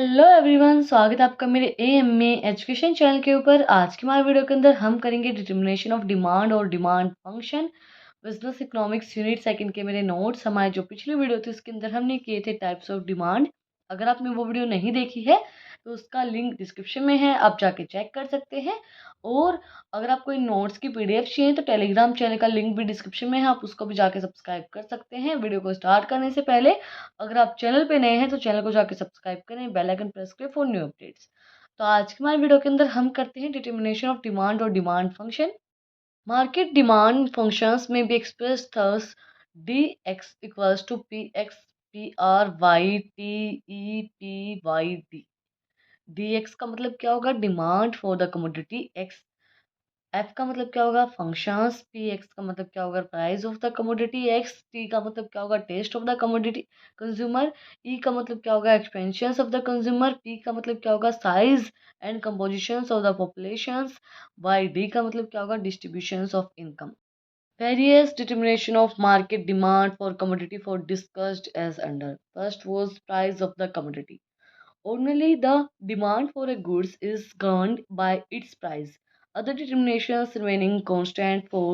Hello everyone, स्वागत है आपका मेरे एएमए एजुकेशन चैनल के ऊपर। आज की हमारे वीडियो के अंदर हम करेंगे डिटर्मिनेशन ऑफ डिमांड और demand function business economics unit second के मेरे नोट्स। हमारे जो पिछली वीडियो थी उसके अंदर हमने किए थे टाइप्स ऑफ डिमांड। अगर आपने वो वीडियो नहीं देखी है तो उसका लिंक डिस्क्रिप्शन में है, आप जाके चेक कर सकते हैं। और अगर आपको इन नोट्स की पीडीएफ चाहिए तो टेलीग्राम चैनल का लिंक भी डिस्क्रिप्शन में है, आप उसको भी जाके सब्सक्राइब कर सकते हैं। वीडियो को स्टार्ट करने से पहले अगर आप चैनल पे नए हैं तो चैनल को जाके सब्सक्राइब करें, बेल आइकन प्रेस करें फॉर न्यू अपडेट्स। तो आज की हमारे वीडियो के अंदर हम करते हैं डिटर्मिनेशन ऑफ डिमांड और demand function. Market demand functions में be expressed thus D X equals to P X P R Y T E P Y D. D X का मतलब क्या होगा? Demand for the commodity X. F का मतलब क्या होगा? फंक्शंस। पी एक्स का मतलब क्या होगा? Price of the commodity X. T का मतलब क्या होगा? Taste of the commodity consumer. E का मतलब क्या होगा? Expansions of the consumer. P का मतलब क्या होगा? Size and compositions of the populations. Y D का मतलब क्या होगा? Distributions of income. Various determination of market demand for commodity for discussed as under. First was price of the commodity. Ordinarily, the demand for a goods is governed by its price. Other determinations remaining constant for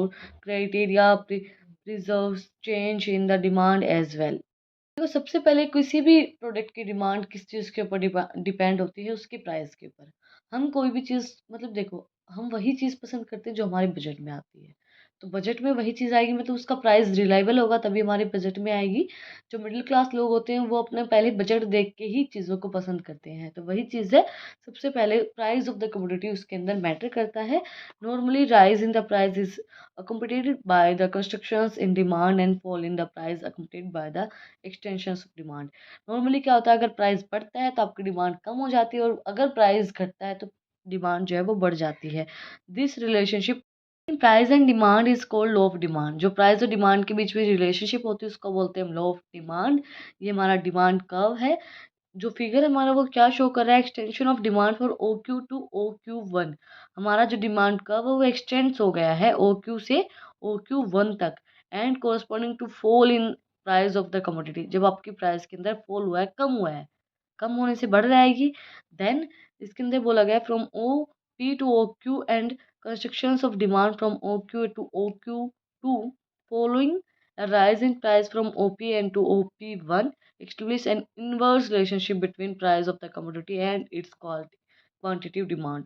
criteria preserves change in the demand as well. तो सबसे पहले किसी भी product की demand किस चीज़ के ऊपर depend होती है? उसके प्राइस के ऊपर। हम कोई भी चीज़ मतलब देखो, हम वही चीज़ पसंद करते हैं जो हमारे बजट में आती है। तो बजट में वही चीज़ आएगी, मतलब उसका प्राइस रिलायबल होगा तभी हमारे बजट में आएगी। जो मिडिल क्लास लोग होते हैं वो अपने पहले बजट देख के ही चीज़ों को पसंद करते हैं। तो वही चीज़ है, सबसे पहले प्राइस ऑफ द कमोडिटी उसके अंदर मैटर करता है। Normally rise in the price is accompanied by the constructions in demand and fall in the price accompanied by the extensions of demand. Normally क्या होता है, अगर प्राइस बढ़ता है तो आपकी डिमांड कम हो जाती है और अगर प्राइस घटता है तो डिमांड जो है वो बढ़ जाती है। This relationship price and demand is called law of demand. जो प्राइस और डिमांड के बीच में रिलेशनशिप होती है उसको बोलते हैं लॉ ऑफ डिमांड। ये हमारा डिमांड कर्व है। जो फिगर हमारा वो क्या शो कर रहा है? Extension of demand for O Q to O Q one. हमारा जो डिमांड कर्व है वो एक्सटेंड्स हो गया है ओ क्यू से ओ क्यू वन तक। And corresponding to fall in price of the commodity. जब आपकी प्राइस के अंदर फॉल हुआ है, कम हुआ है, कम होने से बढ़ जाएगी। देन इसके अंदर बोला गया from O P to O Q and constructions of demand from O Q to O Q two following a rise in price from OP and to OP1 establish an inverse relationship between price of the commodity and its quantitative demand.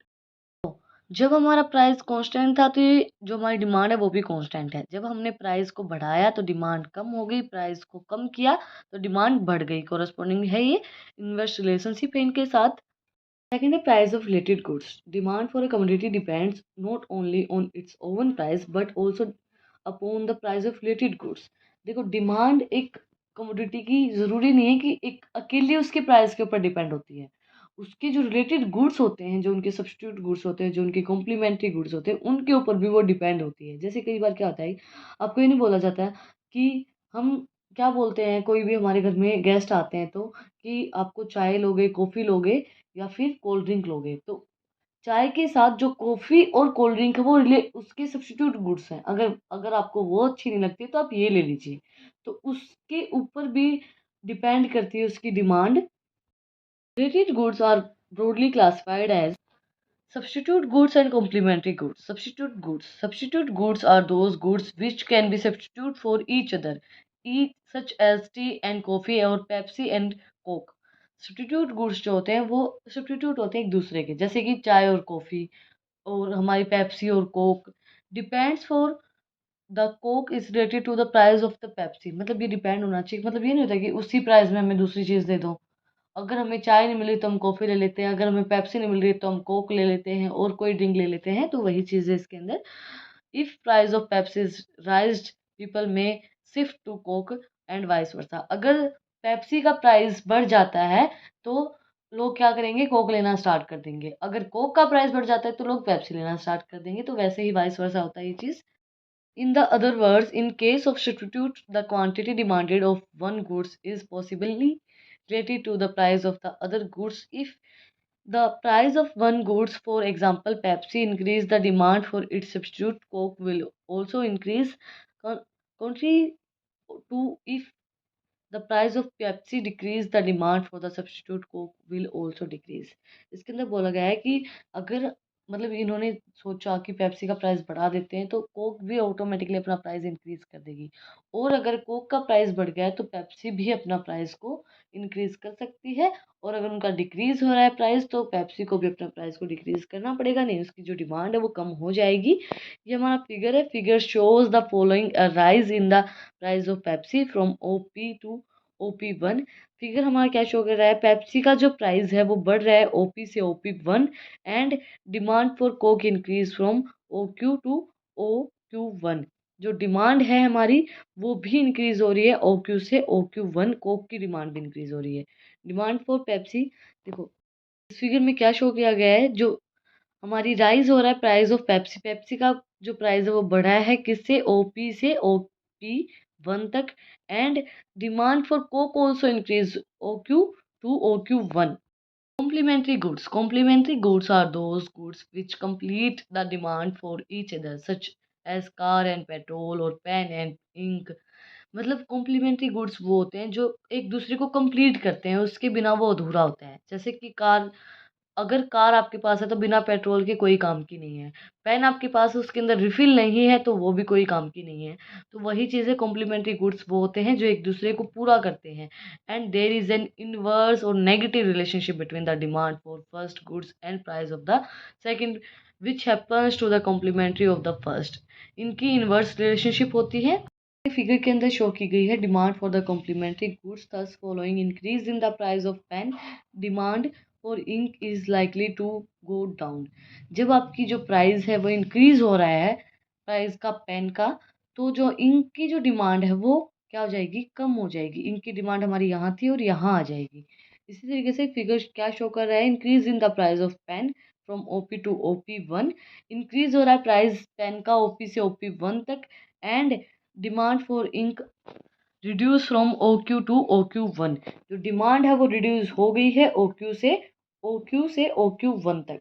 जब हमारा price constant था तो ये जो हमारी demand है वो भी कांस्टेंट है। जब हमने प्राइस को बढ़ाया तो डिमांड कम हो गई, प्राइस को कम किया तो डिमांड बढ़ गई। कोरस्पॉन्डिंग है ये इनवर्स रिलेशनशिप है इनके साथ। सेकंड है price of related goods. Demand for a commodity depends not only on it's oven price but also upon the price of related goods. देखो, डिमांड एक कमोडिटी की ज़रूरी नहीं है कि एक अकेले उसके प्राइस के ऊपर डिपेंड होती है। उसके जो रिलेटेड गुड्स होते हैं, जो उनके सब्स्टिट्यूट गुड्स होते हैं, जो उनके कॉम्प्लीमेंट्री गुड्स होते हैं, उनके ऊपर भी वो डिपेंड होती है। जैसे कई बार क्या होता है, आपको ये नहीं बोला जाता है कि हम क्या बोलते हैं, कोई भी हमारे घर में गेस्ट आते हैं तो कि आपको चाय लोगे, कॉफ़ी लोगे या फिर कोल्ड ड्रिंक लोगे। तो चाय के साथ जो कॉफ़ी और कोल्ड ड्रिंक है वो रिले उसके सब्स्टिट्यूट गुड्स हैं। अगर अगर आपको वो अच्छी नहीं लगती तो आप ये ले लीजिए। तो उसके ऊपर भी डिपेंड करती है उसकी demand. Related goods are broadly classified as substitute goods and complementary goods. Substitute goods are those goods which can be substitute for each other, each such as tea and coffee और Pepsi and Coke. Substitute goods जो होते हैं वो substitute होते हैं एक दूसरे के, जैसे कि चाय और कॉफ़ी और हमारी पेप्सी और Coke. Depends for the Coke is related to the price of the Pepsi. मतलब ये डिपेंड होना चाहिए, मतलब ये नहीं होता कि उसी प्राइस में हमें दूसरी चीज़ दे दो। अगर हमें चाय नहीं मिल रही तो हम कॉफ़ी ले लेते हैं, अगर हमें पेप्सी नहीं मिल रही तो हम कोक ले लेते हैं और कोई ड्रिंक ले लेते हैं। तो वही चीज़ है इसके अंदर। If price of Pepsi is raised people में shift to Coke and vice versa. अगर पेप्सी का प्राइस बढ़ जाता है तो लोग क्या करेंगे? कोक लेना स्टार्ट कर देंगे। अगर कोक का प्राइस बढ़ जाता है तो लोग पेप्सी लेना स्टार्ट कर देंगे। तो वैसे ही वाइस वर्सा होता है ये चीज़। In the other words, in case of substitute, the quantity demanded of one goods is possibly related to the price of the other goods. If the price of one goods, for example, Pepsi, increase, the demand for its substitute Coke will also increase. Contrary to if the price of Pepsi decrease the demand for the substitute Coke will also decrease. इसके अंदर बोला गया है कि अगर मतलब इन्होंने सोचा कि पेप्सी का प्राइस बढ़ा देते हैं तो कोक भी ऑटोमेटिकली अपना प्राइस इंक्रीज कर देगी, और अगर कोक का प्राइस बढ़ गया है तो पेप्सी भी अपना प्राइस को इंक्रीज कर सकती है, और अगर उनका डिक्रीज हो रहा है प्राइस तो पेप्सी को भी अपना प्राइस को डिक्रीज करना पड़ेगा, नहीं उसकी जो डिमांड है वो कम हो जाएगी। ये हमारा फिगर है, figure shows the following rise in the price of Pepsi from OP to OP1। Figure हमारा क्या शो कर रहा है, पेप्सी का जो प्राइस है वो बढ़ रहा है OP से OP1, and demand for Coke increase from OQ to OQ1। जो डिमांड है हमारी वो भी इंक्रीज हो रही है OQ से OQ1, कोक की डिमांड भी इंक्रीज हो रही है। डिमांड फॉर पेप्सी, देखो इस फिगर में क्या शो किया गया है, जो हमारी राइज हो रहा है प्राइस ऑफ पेप्सी, पेप्सी का जो प्राइस है वो बढ़ा है किससे, OP से OP1 तक, and demand for coke also increase OQ to OQ1। Complementary goods are those goods which complete the demand for each other, such as car and petrol or pen and ink। मतलब complementary goods वो होते हैं जो एक दूसरे को complete करते हैं, उसके बिना वो अधूरा होता है। जैसे कि कार, अगर कार आपके पास है तो बिना पेट्रोल के कोई काम की नहीं है। पेन आपके पास है, उसके अंदर रिफिल नहीं है तो वो भी कोई काम की नहीं है। तो वही चीज़ें कॉम्प्लीमेंट्री गुड्स वो होते हैं जो एक दूसरे को पूरा करते हैं। And there is an inverse और negative relationship between the demand for first goods and price of the second, which happens to the complementary of the first. इनकी इनवर्स रिलेशनशिप होती है। फिगर के अंदर शो की गई है demand for the complementary goods thus following increase in the price of pen, demand for ink is likely to go down. जब आपकी जो प्राइस है वो इंक्रीज हो रहा है प्राइस का पेन का, तो जो इंक की जो डिमांड है वो क्या हो जाएगी, कम हो जाएगी। इंक की डिमांड हमारी यहाँ थी और यहाँ आ जाएगी। इसी तरीके से फिगर क्या शो कर रहा है, increase in the price of pen from OP to OP1। Increase हो रहा है प्राइस पेन का OP से OP1 तक, and demand for ink reduce from OQ to OQ1। जो डिमांड है वो रिड्यूस हो गई है OQ से OQ1 तक।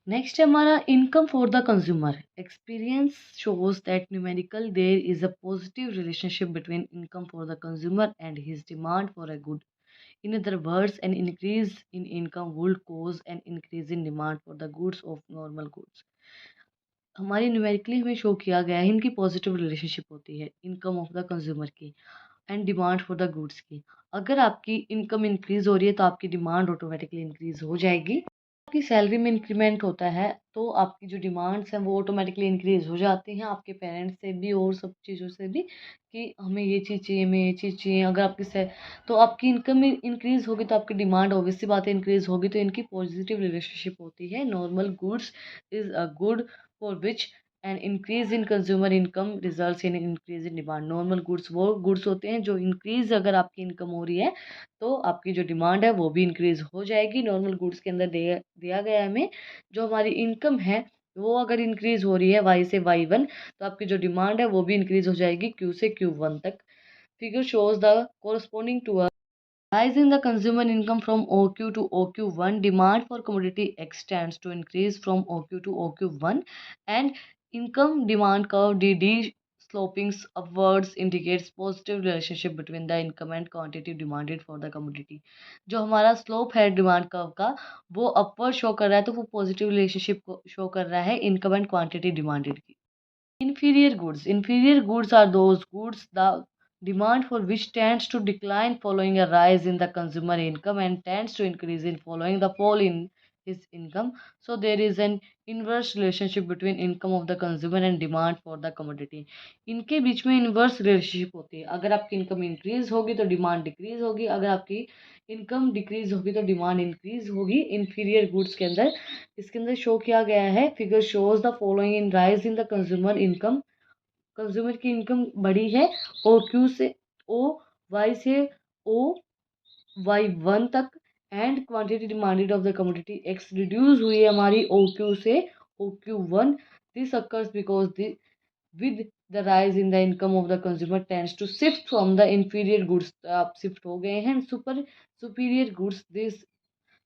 नेक्स्ट है हमारा income for the consumer. Experience shows that numerical there is a positive relationship between income for the consumer and his demand for a good. In other words, an increase in income would cause an increase in demand for the goods of normal goods। हमारी numerically हमें show किया गया है इनकी positive relationship होती है income of the consumer की and demand for the goods की। अगर आपकी इनकम इंक्रीज हो रही है तो आपकी डिमांड ऑटोमेटिकली इंक्रीज हो जाएगी। आपकी सैलरी में इंक्रीमेंट होता है तो आपकी जो डिमांड्स हैं वो ऑटोमेटिकली इंक्रीज हो जाती हैं आपके पेरेंट्स से भी और सब चीज़ों से भी, कि हमें ये चीज़ चाहिए, हमें ये चीज़ चाहिए। अगर आपकी तो आपकी इनकम इंक्रीज होगी तो आपकी डिमांड ऑब्वियस सी बात है इंक्रीज होगी, तो इनकी पॉजिटिव रिलेशनशिप होती है। Normal goods is a good for which an increase in consumer income results in increase in demand. Normal goods वो गुड्स होते हैं जो इंक्रीज अगर आपकी इनकम हो रही है तो आपकी जो डिमांड है वो भी इंक्रीज हो जाएगी। नॉर्मल गुड्स के अंदर दिया गया है हमें, जो हमारी इनकम है वो अगर इंक्रीज हो रही है Y से Y1 तो आपकी जो डिमांड है वो भी इंक्रीज हो जाएगी Q से Q1 तक। Figure shows the corresponding to rise in the consumer income from OQ to OQ1, demand for commodity X tends to increase from OQ to OQ1, and income demand curve DD sloping upwards indicates positive relationship between the income and quantity demanded for the commodity। जो हमारा slope है demand curve का वो upward show कर रहा है, तो वो पॉजिटिव रिलेशनशिप को शो कर रहा है इनकम एंड क्वांटिटी डिमांडेड की। Inferior goods are those goods the demand for which tends to decline following a rise in the consumer income and tends to increase in following the fall in his income. So there is an inverse relationship between income of the consumer and demand for the commodity। इनके बीच में inverse relationship होती है। अगर आपकी income increase होगी तो demand decrease होगी, अगर आपकी इनकम डिक्रीज होगी तो डिमांड इंक्रीज होगी इन्फीरियर गुड्स के अंदर। इसके अंदर शो किया गया है, figure shows the following in rise in the consumer income. Consumer की इनकम बढ़ी है OQ से OY से OY1 तक, and quantity demanded of the commodity X reduce हुई है हमारी OQ से OQ1। This occurs because with the rise in the income of the consumer tends to shift from the inferior goods, आप shift हो गए हैं superior goods। this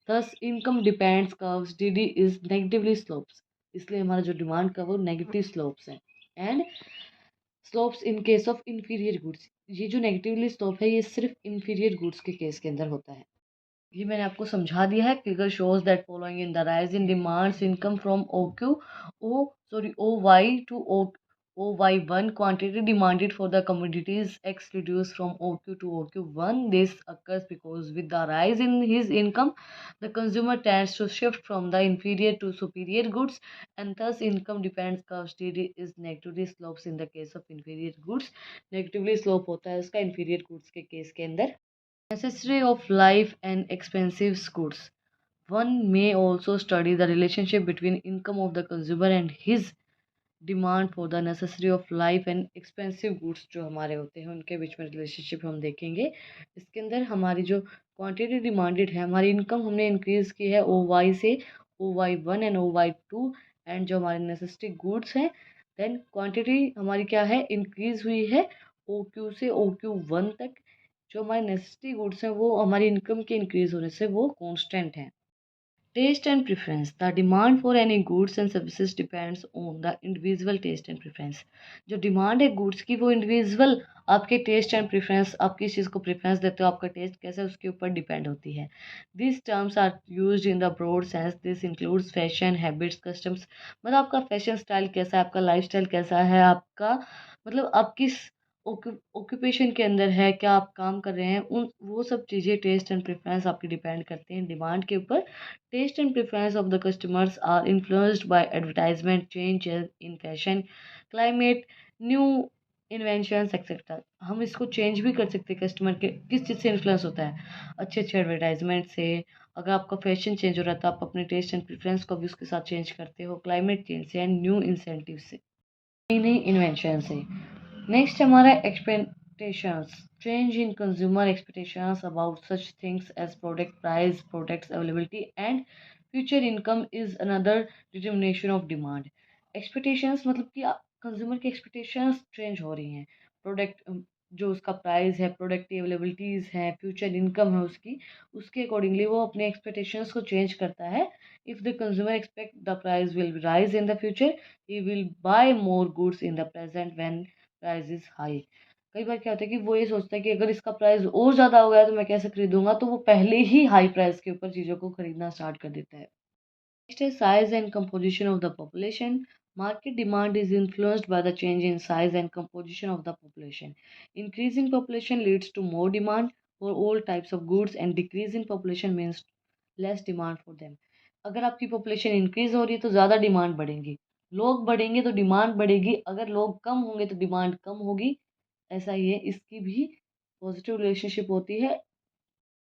thus income depends curves DD is negatively slopes, इसलिए हमारा जो demand का वो negative slopes है। And slopes in case of inferior goods, ये जो नेगेटिवली स्लोप है ये सिर्फ इंफीरियर गुड्स के केस के अंदर होता है। ये मैंने आपको समझा दिया है। Figure shows that following in the rise in demands income from O Y to O Y one quantity demanded for the commodities X reduce from O Q to O Q one. This occurs because with the rise in his income the consumer tends to shift from the inferior to superior goods and thus income depends curve steady is negatively slopes in the case of inferior goods। negatively slope होता है उसका inferior goods के case के अंदर। Necessary of life and expensive goods. One may also study the relationship between income of the consumer and his demand for the necessary of life and expensive goods जो हमारे होते हैं उनके बीच में relationship हम देखेंगे। इसके अंदर हमारी जो क्वांटिटी डिमांडेड है, हमारी इनकम हमने इंक्रीज की है ओ वाई से O Y one and O Y two, and जो हमारे नेसेसरी गुड्स हैं देन क्वांटिटी हमारी क्या है इंक्रीज हुई है ओ क्यू से ओ क्यू वन तक। जो हमारे नेसेसरी गुड्स हैं वो हमारी इनकम के इंक्रीज होने से वो कांस्टेंट हैं। Taste and preference, the demand for any goods and services depends on the individual taste and preference. जो डिमांड है गुड्स की वो इंडिविजुअल आपके टेस्ट एंड प्रेफरेंस, आप किस चीज़ को प्रेफरेंस देते हो, आपका टेस्ट कैसा है उसके ऊपर डिपेंड होती है। This terms are used in the broad sense, this includes fashion habits customs. मतलब आपका फैशन स्टाइल कैसा है, आपका लाइफ स्टाइल कैसा है, आपका मतलब आप किस ऑक्यूपेशन के अंदर है, क्या आप काम कर रहे हैं, उन वो सब चीज़ें टेस्ट एंड प्रेफरेंस आपकी डिपेंड करते हैं डिमांड के ऊपर। Taste and preference of the customers are influenced by advertisement, changes in fashion, climate, new inventions etcetera. हम इसको चेंज भी कर सकते हैं। कस्टमर के किस चीज़ से इन्फ्लुएंस होता है, अच्छे अच्छे एडवर्टाइजमेंट से। अगर आपका फैशन चेंज हो रहा है तो आप अपने टेस्ट एंड प्रेफरेंस को भी उसके साथ चेंज करते हो। क्लाइमेट चेंज से एंड न्यू इंसेंटिव से, नई नई इन्वेंशन से। नेक्स्ट हमारा expectations, change in consumer expectations about such things as product price, products availability and future income is another determination of demand. Expectations मतलब कि कंज्यूमर की एक्सपेक्टेशंस चेंज हो रही हैं। प्रोडक्ट जो उसका प्राइस है, प्रोडक्ट की अवेलेबिलिटीज़ हैं, फ्यूचर इनकम है उसकी, उसके अकॉर्डिंगली वो अपने एक्सपेक्टेशंस को चेंज करता है। If the consumer expect the price will rise in the future he will buy more goods in the present when price is high. कई बार क्या होता है कि वो ये सोचता है कि अगर इसका प्राइस और ज़्यादा हो गया तो मैं कैसे खरीदूंगा, तो वो पहले ही हाई प्राइस के ऊपर चीज़ों को खरीदना स्टार्ट कर देता है। नेक्स्ट है size and composition of the population. Market demand is influenced by the change in size and composition of the population. Increasing population leads to more demand for all types of goods and decrease in population means less demand for them. अगर आपकी population increase हो रही है तो ज़्यादा demand बढ़ेगी, लोग बढ़ेंगे तो डिमांड बढ़ेगी, अगर लोग कम होंगे तो डिमांड कम होगी। ऐसा ही है, इसकी भी पॉजिटिव रिलेशनशिप होती है।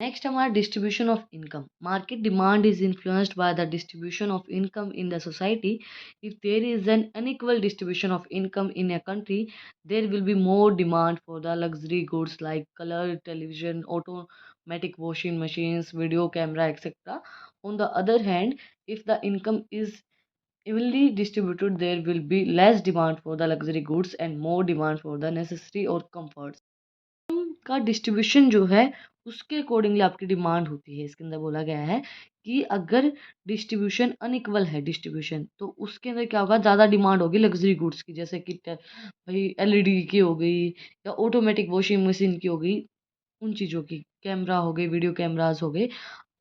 नेक्स्ट हमारा distribution of income. Market demand is influenced by the distribution of income in the society. If there is an unequal distribution of income in a country there will be more demand for the luxury goods like colour television, automatic washing machines, video camera etcetera. On the other hand, if the income is evenly distributed there will be less demand for the luxury goods and more demand for the necessary or comforts। का distribution जो है उसके accordingly आपकी demand होती है। इसके अंदर बोला गया है कि अगर डिस्ट्रीब्यूशन अनइक्वल है डिस्ट्रीब्यूशन, तो उसके अंदर क्या होगा, ज़्यादा डिमांड होगी लग्जरी गुड्स की, जैसे कि भाई एलईडी की हो गई या ऑटोमेटिक वॉशिंग मशीन की हो गई, उन चीज़ों की, कैमरा हो गए, वीडियो कैमराज हो गए।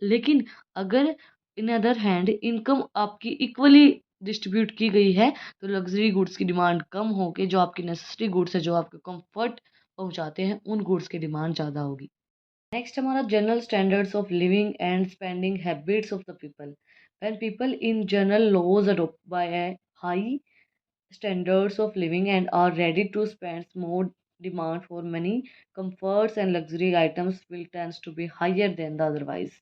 लेकिन अगर इन अदर हैंड इनकम आपकी इक्वली डिस्ट्रीब्यूट की गई है तो लग्जरी गुड्स की डिमांड कम होके जो आपकी नेसेसरी गुड्स है, जो आपके कंफर्ट पहुंचाते हैं, उन गुड्स की डिमांड ज़्यादा होगी। नेक्स्ट हमारा general standards of living and spending habits of the people. When people in general laws adopt by high standards of living and are ready to spend more, demand for money, comforts and luxury items will tends to be higher than the otherwise।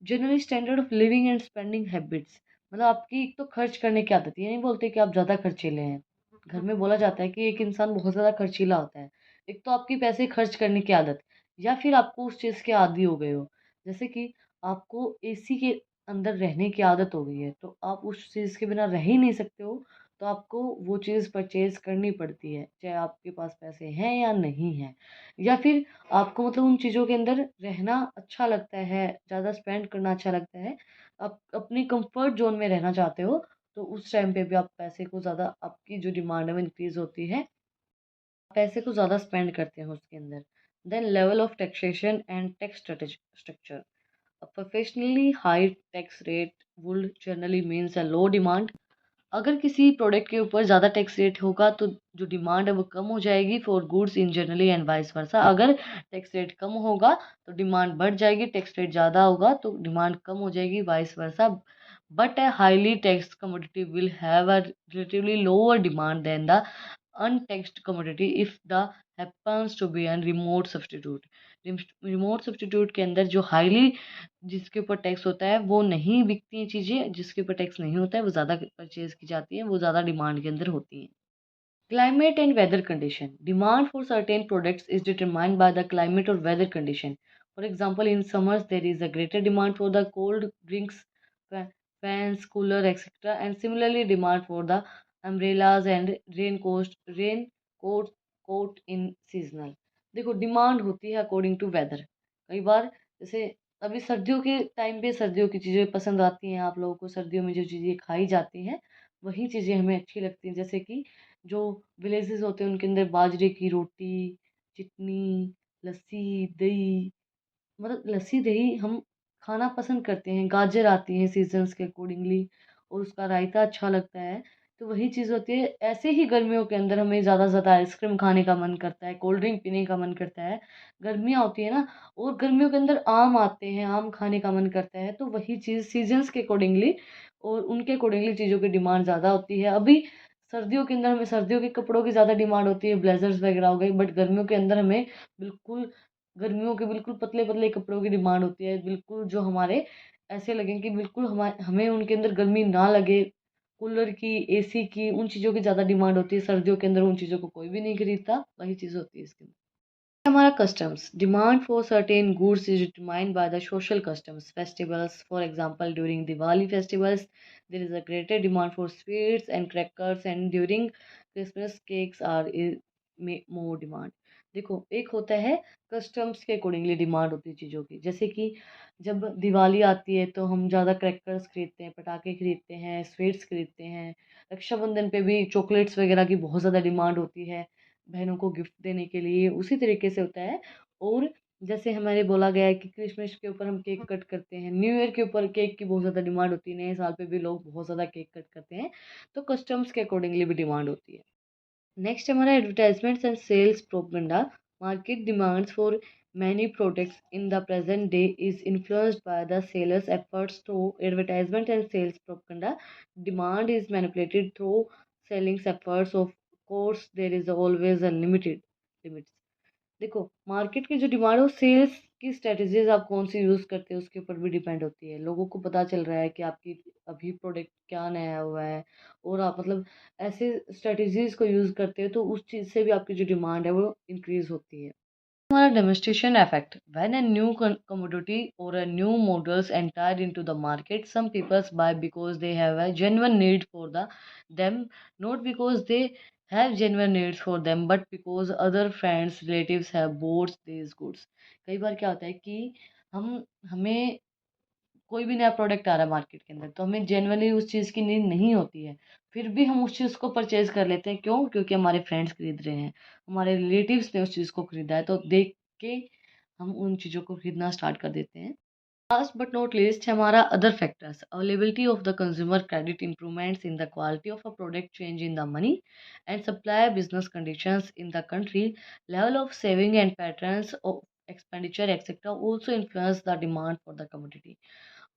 Generally standard of living and spending habits मतलब आपकी एक तो खर्च करने की आदत, ये नहीं बोलते कि आप ज़्यादा खर्चीले हैं। घर में बोला जाता है कि एक इंसान बहुत ज़्यादा खर्चीला होता है। एक तो आपकी पैसे खर्च करने की आदत, या फिर आपको उस चीज़ के आदी हो गए हो, जैसे कि आपको एसी के अंदर रहने की आदत हो गई है तो आप उस चीज़ के बिना रह ही नहीं सकते हो, तो आपको वो चीज़ परचेज करनी पड़ती है चाहे आपके पास पैसे हैं या नहीं हैं। या फिर आपको मतलब उन चीज़ों के अंदर रहना अच्छा लगता है, ज़्यादा स्पेंड करना अच्छा लगता है, आप अपनी कंफर्ट ज़ोन में रहना चाहते हो, तो उस टाइम पे भी आप पैसे को ज़्यादा, आपकी जो डिमांड है वो इंक्रीज़ होती है। पैसे को ज़्यादा स्पेंड करते हैं उसके अंदर। Then level of taxation and tax structure. A professionally high tax rate would generally means a low demand। अगर किसी प्रोडक्ट के ऊपर ज़्यादा टैक्स रेट होगा तो जो डिमांड है वो कम हो जाएगी for goods in generally and vice versa. अगर टैक्स रेट कम होगा तो डिमांड बढ़ जाएगी, टैक्स रेट ज़्यादा होगा तो डिमांड कम हो जाएगी, vice versa. But a highly taxed commodity will have a relatively lower demand than the untaxed commodity if the happens to be a remote substitute। Remote substitute के अंदर जो हाईली जिसके ऊपर टैक्स होता है वो नहीं बिकती हैं चीज़ें, जिसके ऊपर टैक्स नहीं होता है वो ज़्यादा परचेज की जाती हैं, वो ज़्यादा डिमांड के अंदर होती हैं। Climate and weather condition. Demand for certain products is determined by the climate or weather condition. For example, in summers there is a greater demand for the cold drinks, fans, cooler, etc. And similarly, demand for the umbrellas and raincoat coat in seasonal। देखो demand होती है according to weather. कई बार जैसे अभी सर्दियों के time पे सर्दियों की चीज़ें पसंद आती हैं, आप लोगों को सर्दियों में जो चीज़ें खाई जाती हैं वही चीज़ें हमें अच्छी लगती हैं। जैसे कि जो विलेजेस होते हैं उनके अंदर बाजरे की रोटी, चटनी, लस्सी, दही, मतलब लस्सी दही हम खाना पसंद करते हैं। गाजर आती है सीजन्स के अकॉर्डिंगली और उसका रायता अच्छा लगता है। तो वही चीज़ होती है। ऐसे ही गर्मियों के अंदर हमें ज़्यादा से ज़्यादा आइसक्रीम खाने का मन करता है, कोल्ड ड्रिंक पीने का मन करता है। गर्मियाँ होती है ना, और गर्मियों के अंदर आम आते हैं, आम खाने का मन करता है। तो वही चीज़ सीजन्स के अकॉर्डिंगली और उनके अकॉर्डिंगली चीज़ों की डिमांड ज़्यादा होती है। अभी सर्दियों के अंदर हमें सर्दियों के कपड़ों की ज़्यादा डिमांड होती है, ब्लेज़र्स वगैरह हो गए। बट गर्मियों के अंदर हमें बिल्कुल गर्मियों के बिल्कुल पतले-पतले कपड़ों की डिमांड होती है। बिल्कुल जो हमारे ऐसे लगें कि बिल्कुल हमें उनके अंदर गर्मी ना लगे। कूलर की, एसी की, उन चीज़ों की ज़्यादा डिमांड होती है। सर्दियों के अंदर उन चीज़ों को कोई भी नहीं खरीदता, वही चीज़ होती है इसके अंदर। हमारा customs. Demand for certain goods is determined by the social customs festivals. For example during Diwali festivals there is a greater demand for sweets and crackers and during Christmas cakes are more demand. देखो एक होता है customs के accordingly demand होती है चीज़ों की। जैसे कि जब दिवाली आती है तो हम ज़्यादा क्रैकर्स खरीदते हैं, पटाखे खरीदते हैं, स्वीट्स खरीदते हैं। रक्षाबंधन पे भी चॉकलेट्स वगैरह की बहुत ज़्यादा डिमांड होती है बहनों को गिफ्ट देने के लिए, उसी तरीके से होता है। और जैसे हमारे बोला गया है कि क्रिसमस के ऊपर हम केक कट करते हैं, न्यू ईयर के ऊपर केक की बहुत ज़्यादा डिमांड होती है, नए साल पे भी लोग बहुत ज़्यादा केक कट करते हैं, तो कस्टम्स के अकॉर्डिंगली भी डिमांड होती है। नेक्स्ट हमारा advertisements and sales propaganda. Market demands for many products in the present day is influenced by the seller's efforts through advertisement and sales propaganda. Demand is manipulated through selling efforts, of course there is always a limited limits। देखो market की जो demand है वो sales की strategies आप कौन सी use करते हैं उसके ऊपर भी डिपेंड होती है। लोगों को पता चल रहा है कि आपकी अभी प्रोडक्ट क्या नया हुआ है और आप मतलब ऐसे स्ट्रेटजीज को यूज़ करते हो तो उस चीज़ से भी आपकी जो डिमांड है वो इंक्रीज होती है। हमारा demonstration effect। When a new commodity or a new models enter into the market, some people buy because they have a genuine need for them, not because they have genuine needs for them, but because other friends, relatives have bought these goods। कई बार क्या होता है कि हम हमें कोई भी नया प्रोडक्ट आ रहा है मार्केट के अंदर तो हमें जेनुअनली उस चीज़ की नीड नहीं होती है, फिर भी हम उस चीज़ को परचेज कर लेते हैं। क्यों? क्योंकि हमारे फ्रेंड्स खरीद रहे हैं, हमारे रिलेटिव्स ने उस चीज़ को खरीदा है, तो देख के हम उन चीज़ों को खरीदना स्टार्ट कर देते हैं। लास्ट बट नॉट लीस्ट हमारा other factors. Availability of the consumer credit, improvements in the quality of a product, change in the money and supply, business conditions in the country, level of saving and patterns of expenditure etcetera also influence the demand for the commodity.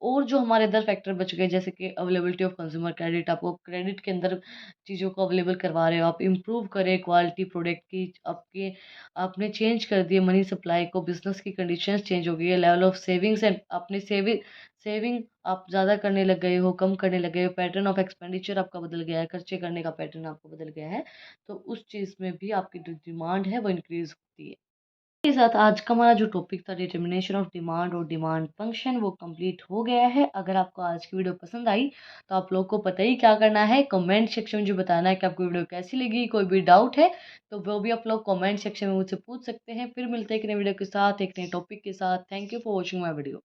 और जो हमारे other factor बच गए जैसे कि availability of consumer credit, आपको credit के अंदर चीज़ों को अवेलेबल करवा रहे हो, आप इम्प्रूव करें क्वालिटी प्रोडक्ट की, आपके आपने चेंज कर दिए मनी सप्लाई को, बिजनेस की कंडीशंस चेंज हो गई है, लेवल ऑफ सेविंग्स एंड आपने सेविंग आप ज़्यादा करने लग गए हो, कम करने लग गए हो, पैटर्न ऑफ एक्सपेंडिचर आपका बदल गया है, खर्चे करने का पैटर्न आपका बदल गया है, तो उस चीज़ में भी आपकी जो डिमांड है वो इंक्रीज होती है। के साथ आज का हमारा जो टॉपिक था डिटर्मिनेशन ऑफ डिमांड और डिमांड फंक्शन वो कंप्लीट हो गया है। अगर आपको आज की वीडियो पसंद आई तो आप लोग को पता ही क्या करना है, कमेंट सेक्शन में जो बताना है कि आपको वीडियो कैसी लगी। कोई भी डाउट है तो वो भी आप लोग कमेंट सेक्शन में मुझसे पूछ सकते हैं। फिर मिलते हैं एक नई वीडियो के साथ, एक नए टॉपिक के साथ। Thank you for watching my video.